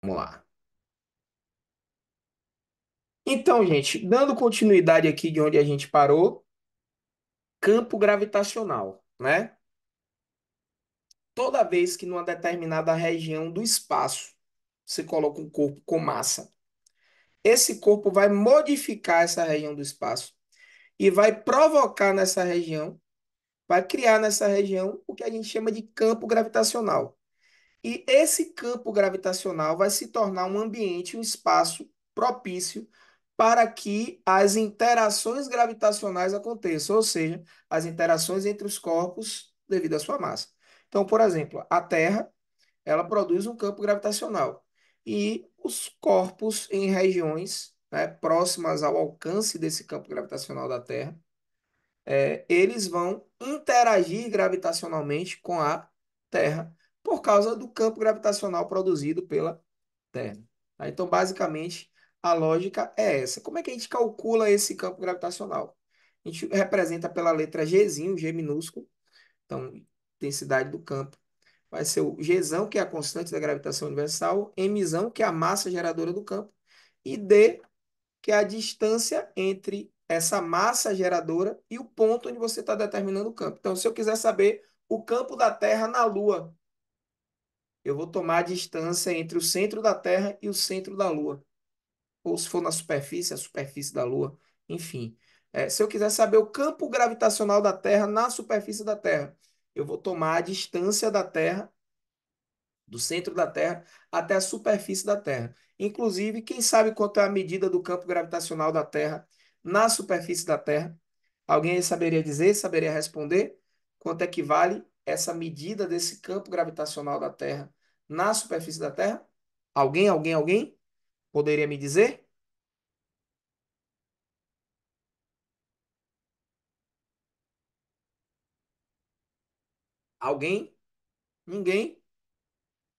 Vamos lá. Então, gente, dando continuidade aqui de onde a gente parou, campo gravitacional, né? Toda vez que numa determinada região do espaço você coloca um corpo com massa, esse corpo vai modificar essa região do espaço e vai provocar nessa região, vai criar nessa região o que a gente chama de campo gravitacional. E esse campo gravitacional vai se tornar um ambiente, um espaço propício para que as interações gravitacionais aconteçam, ou seja, as interações entre os corpos devido à sua massa. Então, por exemplo, a Terra, ela produz um campo gravitacional e os corpos em regiões, né, próximas ao alcance desse campo gravitacional da Terra, eles vão interagir gravitacionalmente com a Terra por causa do campo gravitacional produzido pela Terra. Tá? Então, basicamente, a lógica é essa. Como é que a gente calcula esse campo gravitacional? A gente representa pela letra Gzinho, G minúsculo, então, densidade do campo. Vai ser o Gzão, que é a constante da gravitação universal, Mzão, que é a massa geradora do campo, e D, que é a distância entre essa massa geradora e o ponto onde você está determinando o campo. Então, se eu quiser saber o campo da Terra na Lua, eu vou tomar a distância entre o centro da Terra e o centro da Lua. Ou se for na superfície, a superfície da Lua, enfim. Se eu quiser saber o campo gravitacional da Terra na superfície da Terra, eu vou tomar a distância da Terra do centro da Terra até a superfície da Terra. Inclusive, quem sabe quanto é a medida do campo gravitacional da Terra na superfície da Terra? Alguém saberia dizer, saberia responder? Quanto é que vale essa medida desse campo gravitacional da Terra na superfície da Terra? Alguém? Poderia me dizer? Alguém? Ninguém?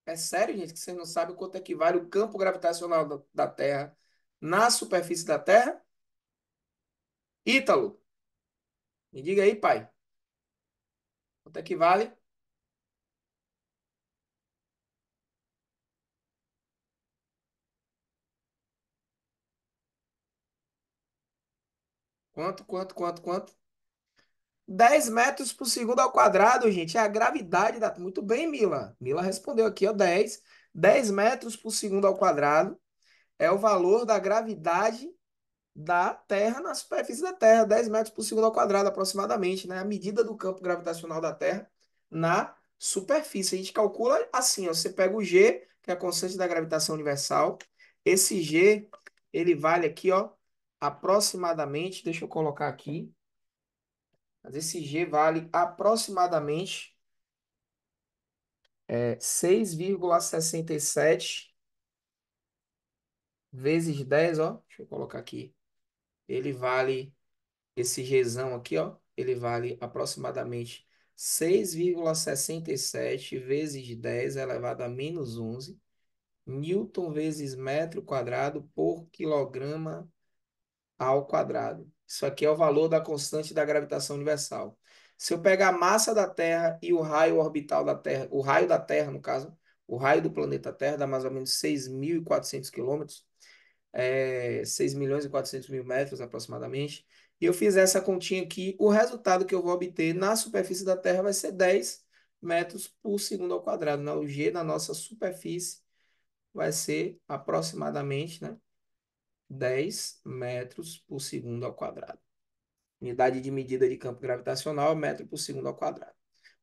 É sério, gente, que vocês não sabem quanto é que vale o campo gravitacional da Terra na superfície da Terra? Ítalo, me diga aí, pai. Quanto é que vale? Quanto? 10 metros por segundo ao quadrado, gente. É a gravidade da. Muito bem, Mila. Mila respondeu aqui, ó, 10. 10 metros por segundo ao quadrado é o valor da gravidade da Terra na superfície da Terra. 10 metros por segundo ao quadrado, aproximadamente, né? A medida do campo gravitacional da Terra na superfície. A gente calcula assim, ó. Você pega o G, que é a constante da gravitação universal. Esse G, ele vale aqui, ó, aproximadamente. Deixa eu colocar aqui. Mas esse G vale aproximadamente 6,67 vezes 10, ó. Deixa eu colocar aqui. Ele vale, esse Gzão aqui, ó. Ele vale aproximadamente 6,67 vezes 10 elevado a menos 11 Newton vezes metro quadrado por quilograma ao quadrado. Isso aqui é o valor da constante da gravitação universal. Se eu pegar a massa da Terra e o raio orbital da Terra, o raio da Terra, no caso, o raio do planeta Terra dá mais ou menos 6.400 quilômetros, 6 milhões e 400 mil metros aproximadamente, e eu fizer essa continha aqui, o resultado que eu vou obter na superfície da Terra vai ser 10 metros por segundo ao quadrado, né? O G na nossa superfície vai ser aproximadamente, né, 10 metros por segundo ao quadrado. Unidade de medida de campo gravitacional é metro por segundo ao quadrado.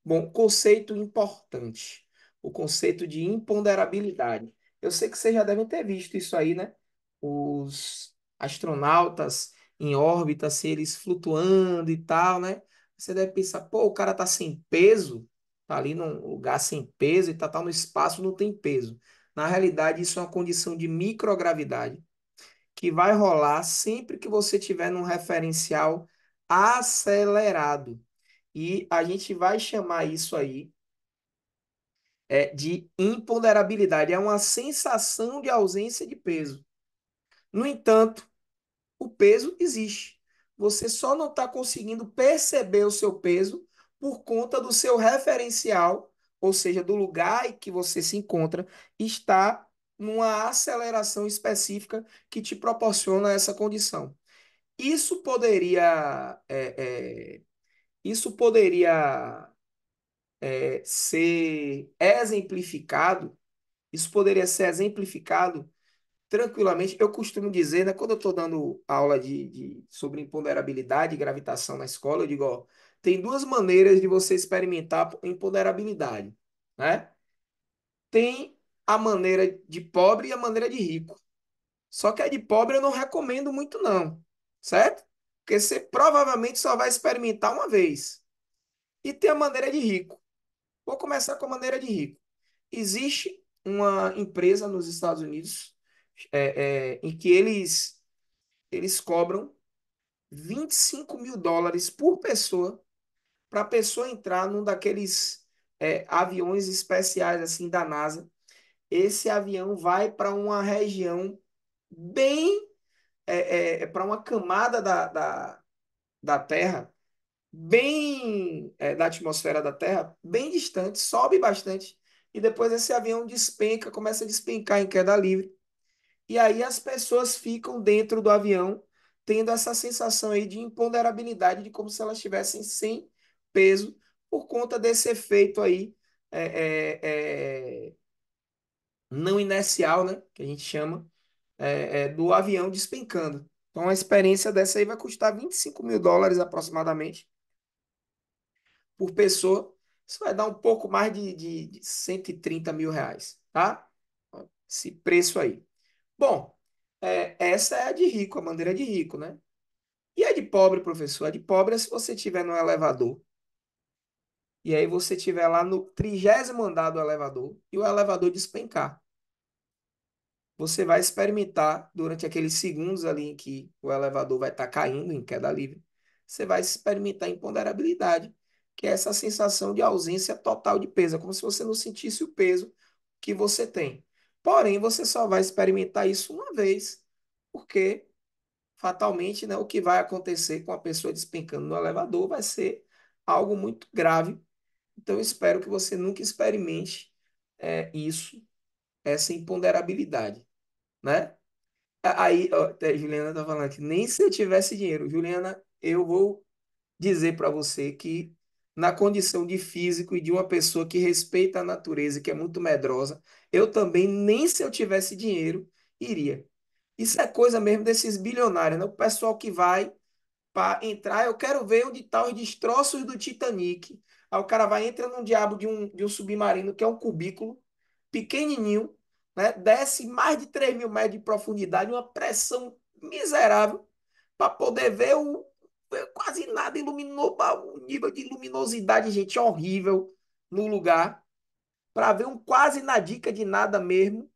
Bom, conceito importante. O conceito de imponderabilidade. Eu sei que vocês já devem ter visto isso aí, né? Os astronautas em órbita, se eles flutuando e tal, né? Você deve pensar, pô, o cara tá sem peso, tá ali num lugar sem peso e tá no espaço, não tem peso. Na realidade, isso é uma condição de microgravidade que vai rolar sempre que você tiver num referencial acelerado. E a gente vai chamar isso aí de imponderabilidade. É uma sensação de ausência de peso. No entanto, o peso existe. Você só não está conseguindo perceber o seu peso por conta do seu referencial, ou seja, do lugar em que você se encontra, está numa aceleração específica que te proporciona essa condição. Isso poderia, isso poderia ser exemplificado, isso poderia ser exemplificado tranquilamente. Eu costumo dizer, né, quando eu estou dando aula sobre imponderabilidade e gravitação na escola, eu digo, ó, tem duas maneiras de você experimentar imponderabilidade, né? Tem a maneira de pobre e a maneira de rico. Só que a de pobre eu não recomendo muito, não, certo? Porque você provavelmente só vai experimentar uma vez. E tem a maneira de rico. Vou começar com a maneira de rico. Existe uma empresa nos Estados Unidos em que eles cobram US$ 25.000 por pessoa para a pessoa entrar num daqueles aviões especiais assim da NASA. Esse avião vai para uma região bem, para uma camada da Terra, bem, da atmosfera da Terra, bem distante, sobe bastante, e depois esse avião despenca, começa a despencar em queda livre. E aí as pessoas ficam dentro do avião, tendo essa sensação aí de imponderabilidade, de como se elas estivessem sem peso, por conta desse efeito aí é, não inercial, né? Que a gente chama, do avião despencando. Então, a experiência dessa aí vai custar US$ 25.000 aproximadamente por pessoa. Isso vai dar um pouco mais de R$ 130.000, tá? Esse preço aí. Bom, essa é a de rico, a maneira de rico, né? E a de pobre, professor? A de pobre é se você estiver no elevador e aí você estiver lá no 30º andar do elevador e o elevador despencar. Você vai experimentar durante aqueles segundos ali em que o elevador vai estar caindo em queda livre. Você vai experimentar imponderabilidade, que é essa sensação de ausência total de peso, é como se você não sentisse o peso que você tem. Porém, você só vai experimentar isso uma vez, porque fatalmente, né, o que vai acontecer com a pessoa despencando no elevador vai ser algo muito grave. Então, eu espero que você nunca experimente isso, essa imponderabilidade, né? Aí, ó, até Juliana tá falando que nem se eu tivesse dinheiro. Juliana, eu vou dizer para você que na condição de físico e de uma pessoa que respeita a natureza, e que é muito medrosa, eu também, nem se eu tivesse dinheiro, iria. Isso é coisa mesmo desses bilionários, né? O pessoal que vai para entrar, eu quero ver onde estão os destroços do Titanic. Aí o cara vai entra num diabo de um submarino, que é um cubículo pequenininho, né? Desce mais de 3.000 metros de profundidade, uma pressão miserável, para poder ver quase nada iluminou, o nível de luminosidade, gente, horrível no lugar, para ver um quase na dica de nada mesmo.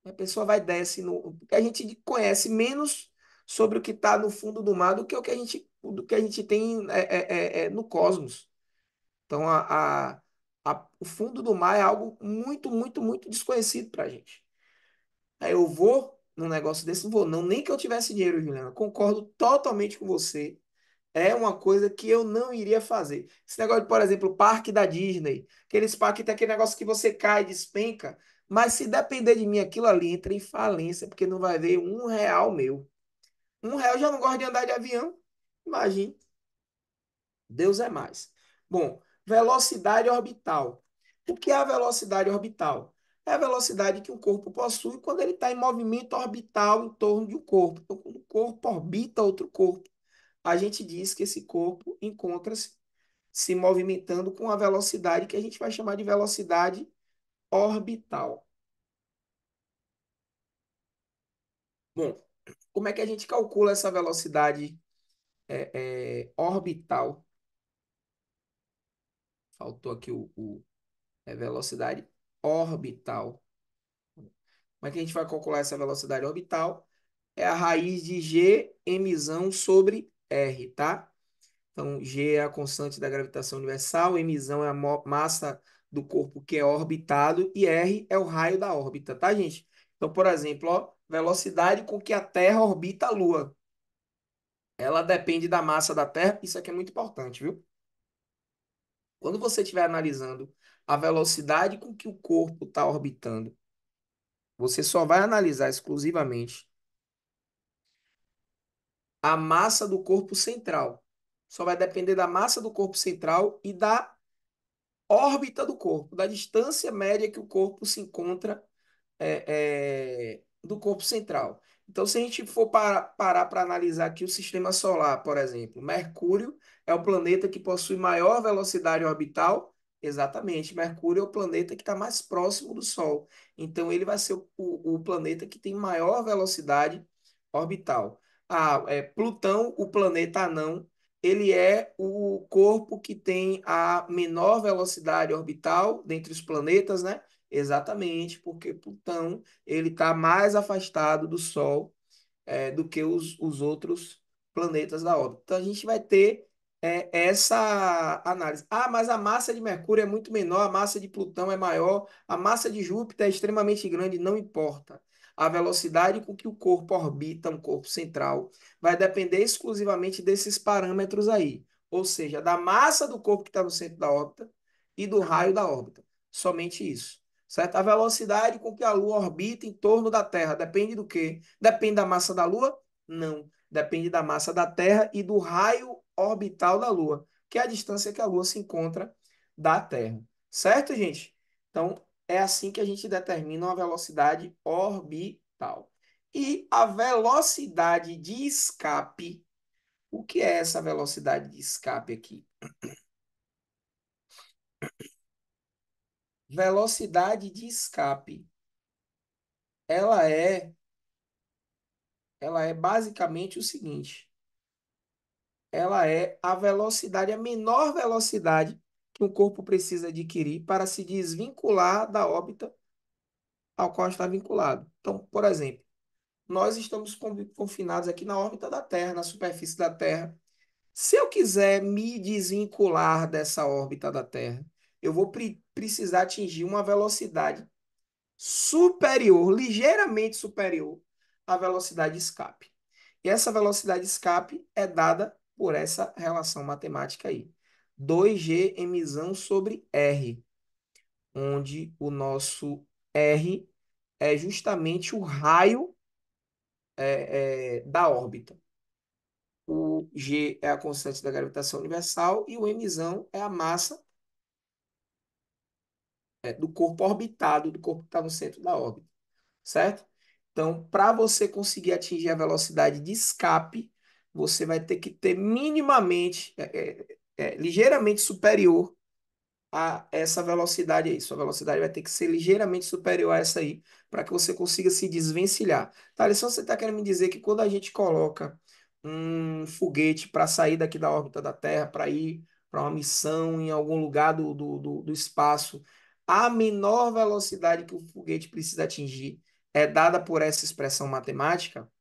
A pessoa vai desce no. Porque a gente conhece menos sobre o que está no fundo do mar do que a gente tem no cosmos. Então, o fundo do mar é algo muito, muito, muito desconhecido para a gente. Aí eu vou num negócio desse, não vou, não, nem que eu tivesse dinheiro, Juliana. Concordo totalmente com você. É uma coisa que eu não iria fazer. Esse negócio de, por exemplo, o parque da Disney, aqueles parques tem aquele negócio que você cai, despenca, mas se depender de mim, aquilo ali entra em falência, porque não vai ver R$ 1 meu. R$ 1 eu já não gosto de andar de avião. Imagine, Deus é mais. Bom, velocidade orbital. O que é a velocidade orbital? É a velocidade que um corpo possui quando ele está em movimento orbital em torno de um corpo. Então, quando o corpo orbita outro corpo, a gente diz que esse corpo encontra-se se movimentando com a velocidade que a gente vai chamar de velocidade orbital. Bom, como é que a gente calcula essa velocidade orbital? Faltou aqui velocidade orbital. Como é que a gente vai calcular essa velocidade orbital? É a raiz de g emissão sobre r, tá? Então, G é a constante da gravitação universal, emissão é a massa do corpo que é orbitado e R é o raio da órbita, tá, gente? Então, por exemplo, ó, velocidade com que a Terra orbita a Lua. Ela depende da massa da Terra, isso aqui é muito importante, viu? Quando você estiver analisando a velocidade com que o corpo está orbitando Você só vai analisar exclusivamente a massa do corpo central. Só vai depender da massa do corpo central e da órbita do corpo, da distância média que o corpo se encontra do corpo central. Então, se a gente for parar para analisar aqui o sistema solar, por exemplo, Mercúrio é o planeta que possui maior velocidade orbital. Exatamente, Mercúrio é o planeta que está mais próximo do Sol. Então, ele vai ser o planeta que tem maior velocidade orbital. Plutão, o planeta anão, ele é o corpo que tem a menor velocidade orbital dentre os planetas, né? Exatamente, porque Plutão ele está mais afastado do Sol do que os outros planetas da órbita. Então a gente vai ter essa análise. Ah, mas a massa de Mercúrio é muito menor, a massa de Plutão é maior, a massa de Júpiter é extremamente grande, não importa. A velocidade com que o corpo orbita um corpo central vai depender exclusivamente desses parâmetros aí, ou seja, da massa do corpo que está no centro da órbita e do raio da órbita. Somente isso. Certo? A velocidade com que a Lua orbita em torno da Terra depende do quê? Depende da massa da Lua? Não. Depende da massa da Terra e do raio orbital da Lua, que é a distância que a Lua se encontra da Terra. Certo, gente? Então, é assim que a gente determina uma velocidade orbital. E a velocidade de escape, o que é essa velocidade de escape aqui? Velocidade de escape, ela é, ela é basicamente o seguinte: ela é a velocidade, a menor velocidade que o corpo precisa adquirir para se desvincular da órbita ao qual está vinculado. Então, por exemplo, nós estamos confinados aqui na órbita da Terra, na superfície da Terra. Se eu quiser me desvincular dessa órbita da Terra, eu vou precisar atingir uma velocidade superior, ligeiramente superior à velocidade de escape. E essa velocidade de escape é dada por essa relação matemática aí. 2G emissão sobre R, onde o nosso R é justamente o raio da órbita. O G é a constante da gravitação universal e o emissão é a massa do corpo orbitado, do corpo que está no centro da órbita, certo? Então, para você conseguir atingir a velocidade de escape, você vai ter que ter minimamente, ligeiramente superior a essa velocidade aí. Sua velocidade vai ter que ser ligeiramente superior a essa aí, para que você consiga se desvencilhar. Tá, lição, você está querendo me dizer que quando a gente coloca um foguete para sair daqui da órbita da Terra, para ir para uma missão em algum lugar do espaço, a menor velocidade que o foguete precisa atingir é dada por essa expressão matemática?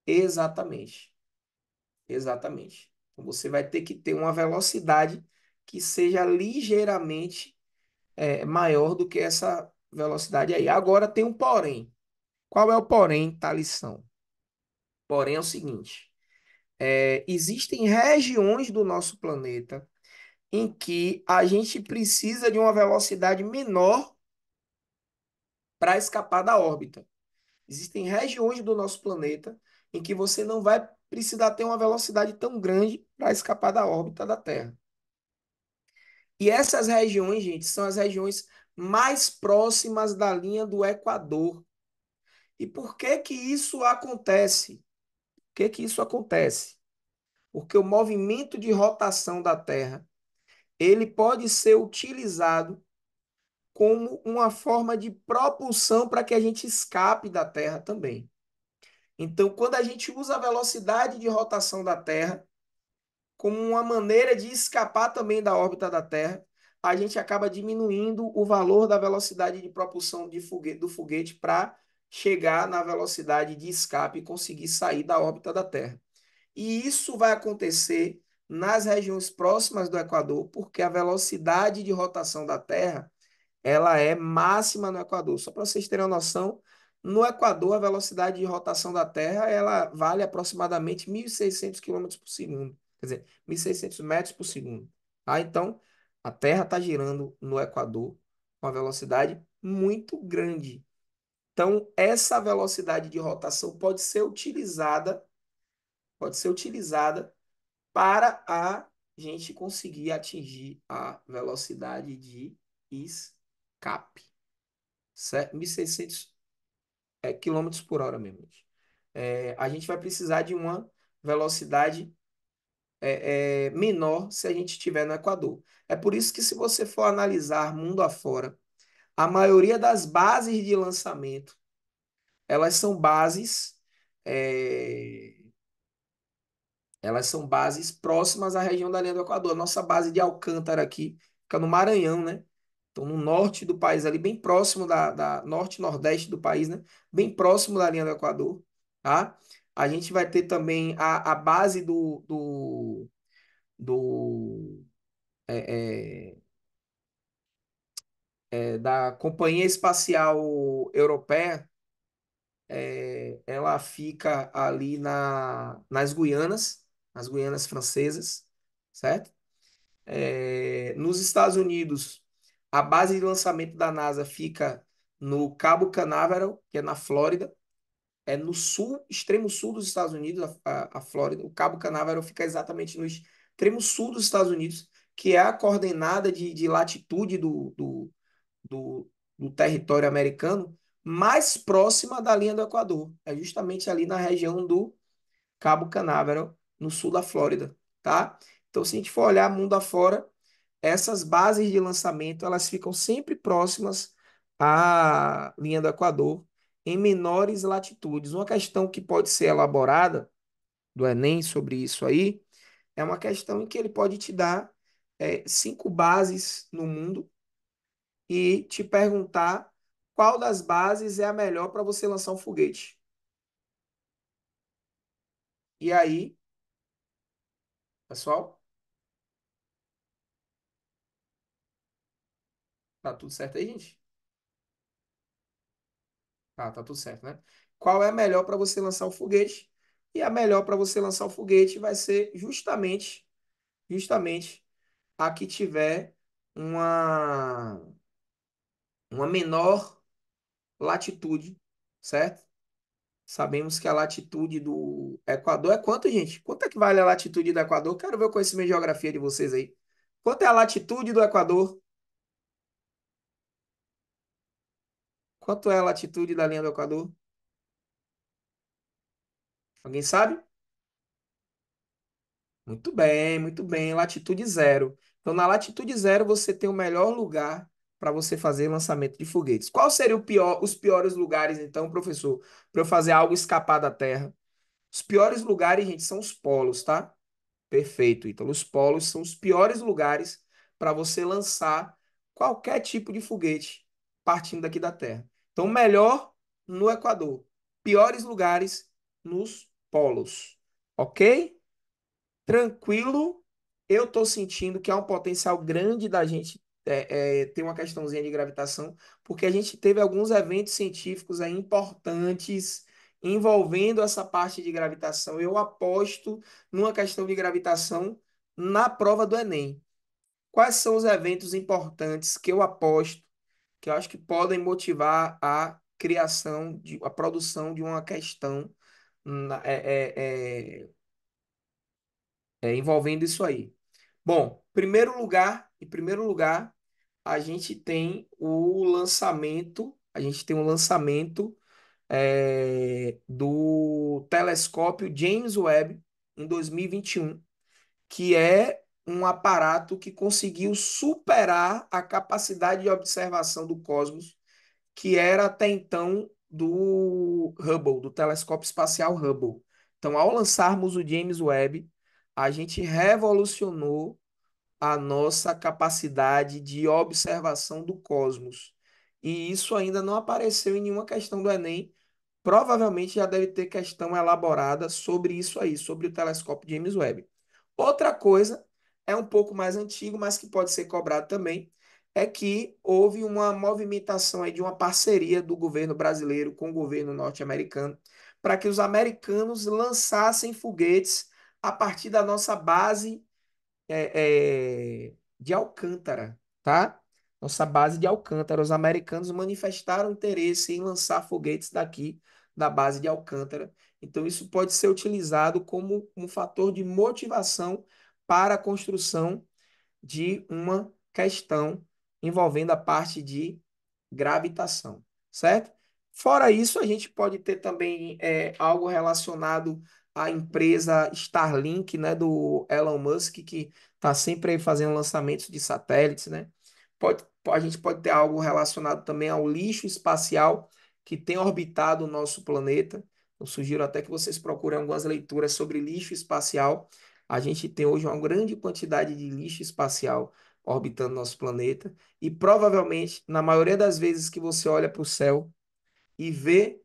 Exatamente. Exatamente. Então, você vai ter que ter uma velocidade que seja ligeiramente maior do que essa velocidade aí. Agora tem um porém. Qual é o porém da lição? Porém é o seguinte: existem regiões do nosso planeta em que a gente precisa de uma velocidade menor para escapar da órbita. Existem regiões do nosso planeta em que você não vai precisar ter uma velocidade tão grande para escapar da órbita da Terra. E essas regiões, gente, são as regiões mais próximas da linha do Equador. E por que que isso acontece? Por que que isso acontece? Porque o movimento de rotação da Terra, ele pode ser utilizado como uma forma de propulsão para que a gente escape da Terra também. Então, quando a gente usa a velocidade de rotação da Terra como uma maneira de escapar também da órbita da Terra, a gente acaba diminuindo o valor da velocidade de propulsão do foguete para chegar na velocidade de escape e conseguir sair da órbita da Terra. E isso vai acontecer nas regiões próximas do Equador, porque a velocidade de rotação da Terra ela é máxima no Equador. Só para vocês terem uma noção, no Equador a velocidade de rotação da Terra ela vale aproximadamente 1.600 quilômetros por segundo. Quer dizer, 1.600 metros por segundo. Tá? Então, a Terra está girando no Equador com uma velocidade muito grande. Então, essa velocidade de rotação pode ser utilizada para a gente conseguir atingir a velocidade de escape, certo? 1.600 quilômetros por hora mesmo. Gente. A gente vai precisar de uma velocidade menor se a gente estiver no Equador. É por isso que se você for analisar mundo afora, a maioria das bases de lançamento, elas são bases é, elas são bases próximas à região da linha do Equador. A nossa base de Alcântara aqui fica no Maranhão, né? Então, no norte do país, ali, bem próximo da norte-nordeste do país, né? Bem próximo da linha do Equador, tá? A gente vai ter também a base do, é, é, da Companhia Espacial Europeia. Ela fica ali nas Guianas Francesas, certo? Nos Estados Unidos, a base de lançamento da NASA fica no Cabo Canaveral, que é na Flórida. É no sul, extremo sul dos Estados Unidos, a Flórida. O Cabo Canaveral fica exatamente no extremo sul dos Estados Unidos, que é a coordenada de latitude do, do território americano mais próxima da linha do Equador. É justamente ali na região do Cabo Canaveral, no sul da Flórida, tá? Então, se a gente for olhar mundo afora, essas bases de lançamento, elas ficam sempre próximas à linha do Equador, em menores latitudes. Uma questão que pode ser elaborada do Enem sobre isso aí, é uma questão em que ele pode te dar 5 bases no mundo e te perguntar qual das bases é a melhor para você lançar um foguete. E aí, pessoal, tá tudo certo aí, gente? Tá tudo certo, né? Qual é a melhor para você lançar o foguete? E a melhor para você lançar o foguete vai ser justamente a que tiver uma, uma menor latitude, certo? Sabemos que a latitude do Equador é quanto, gente? Quanto é que vale a latitude do Equador? Quero ver o conhecimento de geografia de vocês aí. Quanto é a latitude do Equador? Quanto é a latitude da linha do Equador? Alguém sabe? Muito bem. Latitude zero. Então, na latitude zero, você tem o melhor lugar para você fazer lançamento de foguetes. Qual seria os piores lugares, então, professor, para eu fazer algo escapar da Terra? Os piores lugares, gente, são os polos, tá? Perfeito, Ítalo. Os polos são os piores lugares para você lançar qualquer tipo de foguete partindo daqui da Terra. Então, melhor no Equador. Piores lugares nos polos. Ok? Tranquilo. Eu estou sentindo que há um potencial grande da gente ter uma questãozinha de gravitação, porque a gente teve alguns eventos científicos aí importantes envolvendo essa parte de gravitação. Eu aposto numa questão de gravitação na prova do Enem. Quais são os eventos importantes que eu aposto, que eu acho que podem motivar a criação, a produção de uma questão envolvendo isso aí? Bom, em primeiro lugar, a gente tem um lançamento do telescópio James Webb em 2021, que é um aparato que conseguiu superar a capacidade de observação do cosmos, que era até então do Hubble, do telescópio espacial Hubble. Então, ao lançarmos o James Webb, a gente revolucionou a nossa capacidade de observação do cosmos. E isso ainda não apareceu em nenhuma questão do Enem. Provavelmente já deve ter questão elaborada sobre isso aí, sobre o telescópio James Webb. Outra coisa, é um pouco mais antigo, mas que pode ser cobrado também, é que houve uma movimentação aí de uma parceria do governo brasileiro com o governo norte-americano para que os americanos lançassem foguetes a partir da nossa base de Alcântara, tá? nossa base de Alcântara. Os americanos manifestaram interesse em lançar foguetes daqui da base de Alcântara. Então, isso pode ser utilizado como um fator de motivação para a construção de uma questão envolvendo a parte de gravitação, certo? Fora isso, a gente pode ter também algo relacionado à empresa Starlink, né, do Elon Musk, que está sempre aí fazendo lançamentos de satélites, né? A gente pode ter algo relacionado também ao lixo espacial que tem orbitado o nosso planeta. Eu sugiro até que vocês procurem algumas leituras sobre lixo espacial. A gente tem hoje uma grande quantidade de lixo espacial orbitando nosso planeta. E provavelmente, na maioria das vezes que você olha para o céu e vê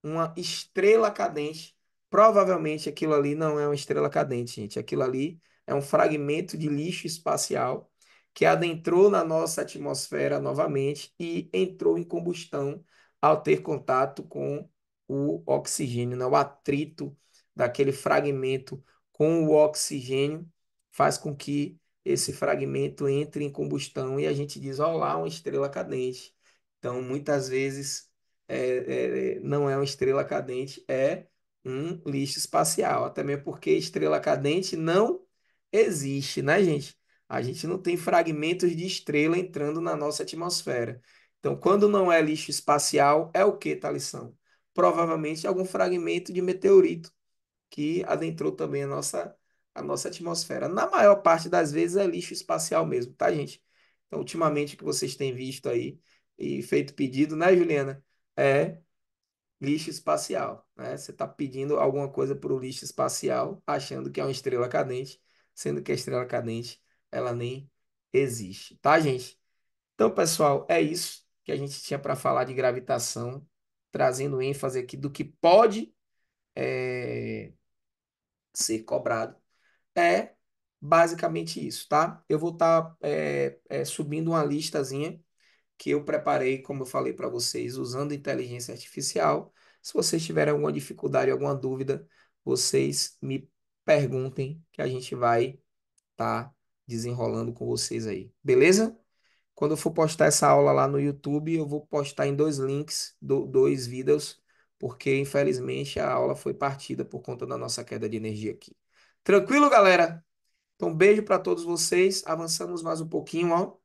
uma estrela cadente, provavelmente aquilo ali não é uma estrela cadente, gente. Aquilo ali é um fragmento de lixo espacial que adentrou na nossa atmosfera novamente e entrou em combustão ao ter contato com o oxigênio, né? O atrito daquele fragmento com o oxigênio faz com que esse fragmento entre em combustão e a gente diz, ó lá, uma estrela cadente. Então, muitas vezes não é uma estrela cadente, é um lixo espacial. Até mesmo porque estrela cadente não existe, né, gente? A gente não tem fragmentos de estrela entrando na nossa atmosfera. Então, quando não é lixo espacial, é o que, Thalisson? Provavelmente algum fragmento de meteorito que adentrou também a nossa atmosfera. Na maior parte das vezes é lixo espacial mesmo, tá, gente? Então, ultimamente, o que vocês têm visto aí e feito pedido, né, Juliana? É lixo espacial, né? Você está pedindo alguma coisa para o lixo espacial, achando que é uma estrela cadente, sendo que a estrela cadente, ela nem existe, tá, gente? Então, pessoal, é isso que a gente tinha para falar de gravitação, trazendo ênfase aqui do que pode ser cobrado. É basicamente isso, tá? Eu vou estar subindo uma listazinha que eu preparei, como eu falei para vocês, usando inteligência artificial. Se vocês tiverem alguma dificuldade, alguma dúvida, vocês me perguntem que a gente vai estar desenrolando com vocês aí. Beleza? Quando eu for postar essa aula lá no YouTube, eu vou postar em dois links, dois vídeos, porque infelizmente a aula foi partida por conta da nossa queda de energia aqui. Tranquilo, galera? Então, beijo para todos vocês. Avançamos mais um pouquinho, ó.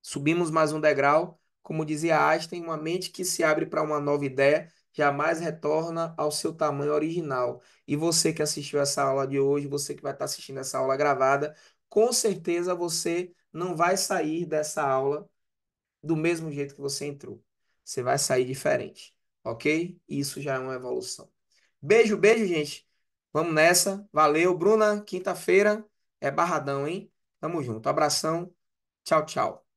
Subimos mais um degrau. Como dizia Einstein, uma mente que se abre para uma nova ideia jamais retorna ao seu tamanho original. E você que assistiu essa aula de hoje, você que vai estar assistindo essa aula gravada, com certeza você não vai sair dessa aula do mesmo jeito que você entrou. Você vai sair diferente, ok? Isso já é uma evolução. Beijo, beijo, gente. Vamos nessa. Valeu, Bruna. Quinta-feira é barradão, hein? Tamo junto. Abração. Tchau, tchau.